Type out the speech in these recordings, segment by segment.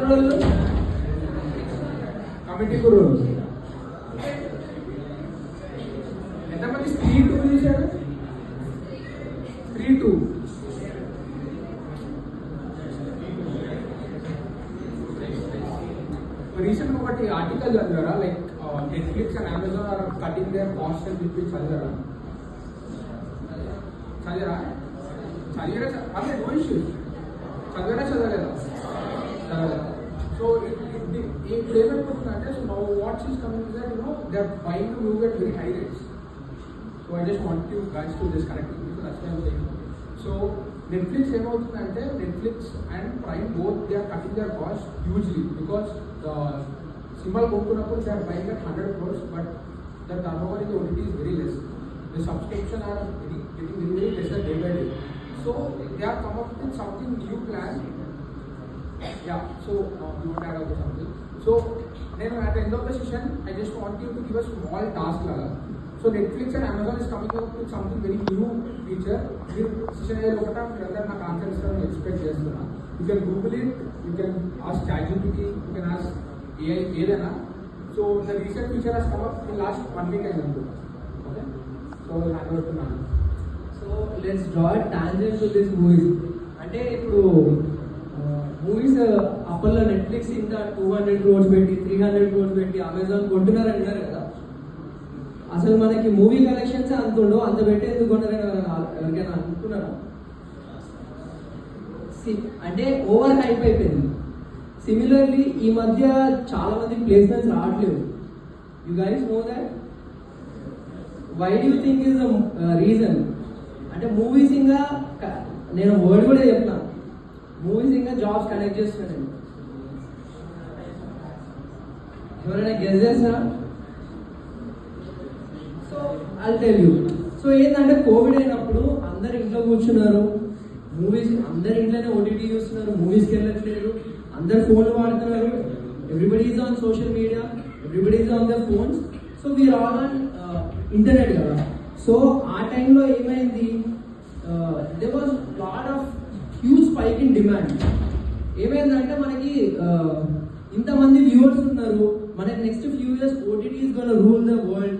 వాళ్ళు కమిటీ గురు ఎంతమంది స్త్రీ 2 చూశారు? స్త్రీ 2 రీసెంట్ ఒకటి ఆర్టికల్ చదివారా? Like Netflix and Amazon are cutting their cost అని చెప్పి చదివారా? చదివరా అదే నో ఇష్యూస్. చదివారా చదవలేదా? చదవలేదా? సో ఇప్పుడు ఏమైపోతుందంటే, so now what's is coming that they are buying to move at very high rates. So I just want you guys to disconnect with that's why I am saying. So Netflix ఏమవుతుందంటే, Netflix and Prime both they are cutting their cost hugely because సినిమాలు కొంటున్నప్పుడు they are buying at 100 crores but the turnover in the OTT is very less. The subscription are getting very lesser day by day. So they are come up with something new plan. Yeah. So you want to add on something? So then at the end of the session, I just want you to give a small task, Lala. So Netflix and Amazon is coming up with something very new feature. This session is lokata rather na answers are expect chestuna. You can Google it. You can ask ChatGPT. You can ask AI edana. So the recent feature has come up in last 1 week I think. Okay. So let's draw a tangent to this movies. అంటే ఇప్పుడు movies అప్పట్లో Netflix ఇంత 200 crores పెట్టి 300 crores పెట్టి Amazon కొంటున్నారు అంటారు కదా. అసలు మనకి మూవీ కలెక్షన్స్ అంత ఉండవు, అంత పెట్టి ఎందుకు కొన్నారని ఎవరికైనా అనుకున్నారా? అంటే ఓవర్ హైప్ అయిపోయింది. సిమిలర్లీ ఈ మధ్య చాలా మంది ప్లేస్మెంట్స్ రావట్లేదు. You guys know that? Why do you think is the reason? అంటే మూవీస్ ఇంకా నేను వర్డ్ కూడా చెప్తాను, మూవీస్ ఇంకా జాబ్స్ కనెక్ట్ చేస్తున్నాను. ఎవరైనా గెస్ చేస్తారా? So I tell you. So ఏంటంటే కోవిడ్ అయినప్పుడు అందరు ఇంట్లో కూర్చున్నారు, మూవీస్ అందరు ఇంట్లోనే ఓటీటీ చూస్తున్నారు, మూవీస్కి వెళ్ళట్లేదు, అందరు ఫోన్లు వాడుతున్నారు, everybody is on social media, everybody is on the phones. So we are all on internet కదా. సో ఆ టైంలో ఏమైంది, there was lot of huge spike in demand. ఏమైందంటే మనకి ఇంతమంది వ్యూవర్స్ ఉన్నారు, మనకి next few years OTT is gonna rule the world,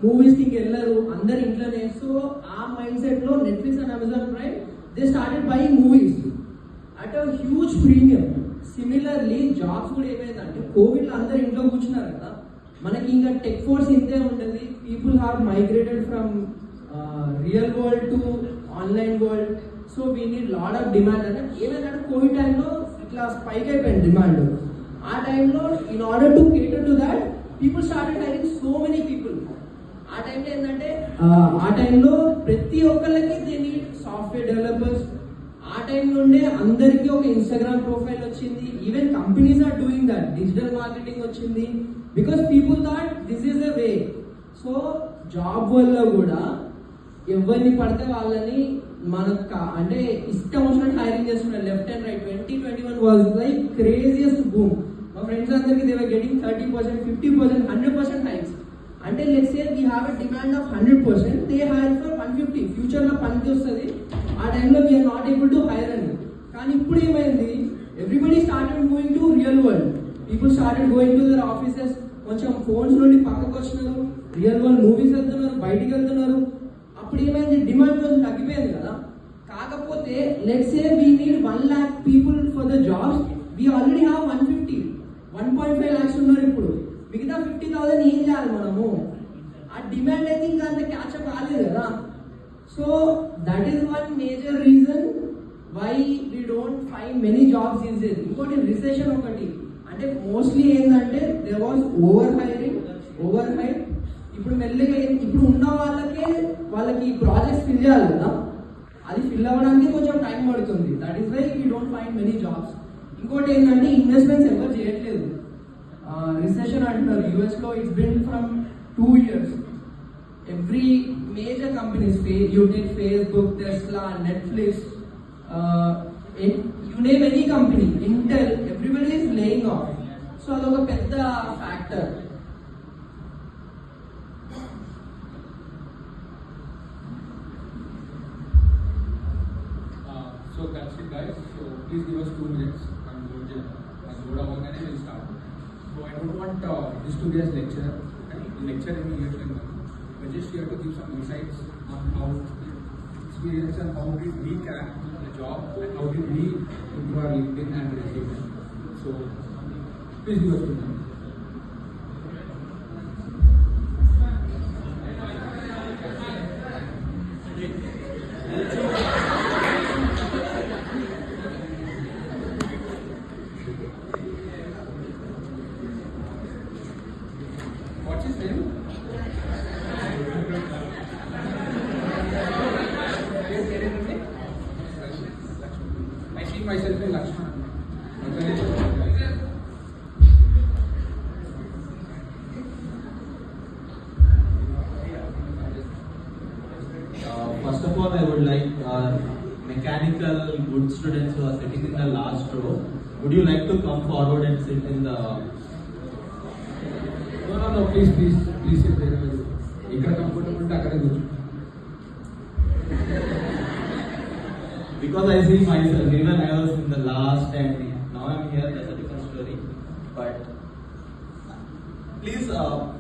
మూవీస్కి వెళ్ళరు, అందరు ఇంట్లోనే. సో ఆ మైండ్ సెట్లో Netflix and Amazon Prime they started buying movies at a huge premium. Similarly jobs కూడా ఏమైందంటే, కోవిడ్లో అందరు ఇంట్లో కూర్చున్నారు కదా, మనకి ఇంకా టెక్ ఫోర్స్ ఇంతే ఉంటుంది. People have migrated from real world to online world. So we need lot of demand. అంటే ఏమైందంటే కోవిడ్ టైంలో ఇట్లా స్పైక్ అయిపోయింది డిమాండ్. ఆ టైంలో in order to cater to that people started hiring so many people. ఆ టైంలో ఏంటంటే ఆ టైంలో ప్రతి ఒక్కళ్ళకి దే నీడ్ సాఫ్ట్వేర్ డెవలపర్స్. ఆ టైం నుండే అందరికీ ఒక ఇన్స్టాగ్రామ్ ప్రొఫైల్ వచ్చింది. Even companies are doing that, digital marketing వచ్చింది. Because people thought this is the way. So job వల్ల కూడా ఎవరిని పడితే వాళ్ళని మనకు అంటే ఇష్టం వచ్చినట్టు హైరింగ్ చేస్తున్నారు left and right. 2021 was like craziest boom. మా ఫ్రెండ్స్ అందరికీ దే వర్ గెటింగ్ 30%, 50%, 100% హైక్స్. అంటే let's say we have a demand of 100%, they hire for 150. ఫ్యూచర్లో పనికి వస్తుంది. ఆ టైంలో we are not able to hire అని. కానీ ఇప్పుడు ఏమైంది, everybody started moving to real world. People started going to their offices. కొంచెం ఫోన్స్ నుండి పక్కకు వచ్చినారు, రియల్ వరల్డ్ మూవీస్ వెళ్తున్నారు, బయటికి వెళ్తున్నారు. అప్పుడు ఏమైంది, డిమాండ్ కొంచెం తగ్గిపోయింది కదా. కాకపోతే let's say we need 1 lakh people for the jobs, we already have 150, 1.5 lakhs ఉన్నారు. ఇప్పుడు మిగతా 50,000 ఏం చేయాలి మనము? ఆ డిమాండ్ అయితే ఇంకా అంత క్యాచప్ కాలేదు కదా. So that is one major reason why we don't find many jobs these days. ఇంకోటి రిసెషన్ ఒకటి. అంటే మోస్ట్లీ ఏంటంటే there was over hiring, over hire. ఇప్పుడు మెల్లిగా ఇప్పుడు ఉన్న వాళ్ళకి ప్రాజెక్ట్స్ ఫిల్ చేయాలి కదా, అది ఫిల్ అవ్వడానికి కొంచెం టైం పడుతుంది. That is why we don't find many jobs. ఇంకోటి ఏంటంటే ఇన్వెస్ట్మెంట్స్ ఎవరు చేయట్లేదు. రిసెషన్ అంటున్నారు యూఎస్లో. It's been from 2 years. Every major companies, you take Facebook, Tesla, Netflix, you name any company, Intel, everybody is laying off. So adoka pedda factor. So that's it guys. So please give us 2 minutes and load don't want this to be as lecture. Lecture in years like that. We're just here to give some insights on how experience and how did we crack the job and how did we improve our LinkedIn and resume. So please give us a time. What's his name? I see myself in Lakshman. First of all, I would like our mechanical good students who are sitting in the last row. Would you like to come forward and sit in the? No, please sit there. ఇక్కడ comfortable ఉంటే అక్కడే కూర్చో. Because I see myself, even I was in the last and now I'm here, that's a different story. But please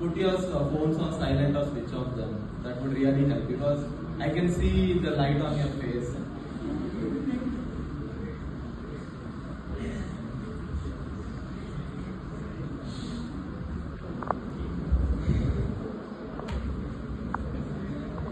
put your phones on silent or switch off them. That would really help because I can see the light on your face.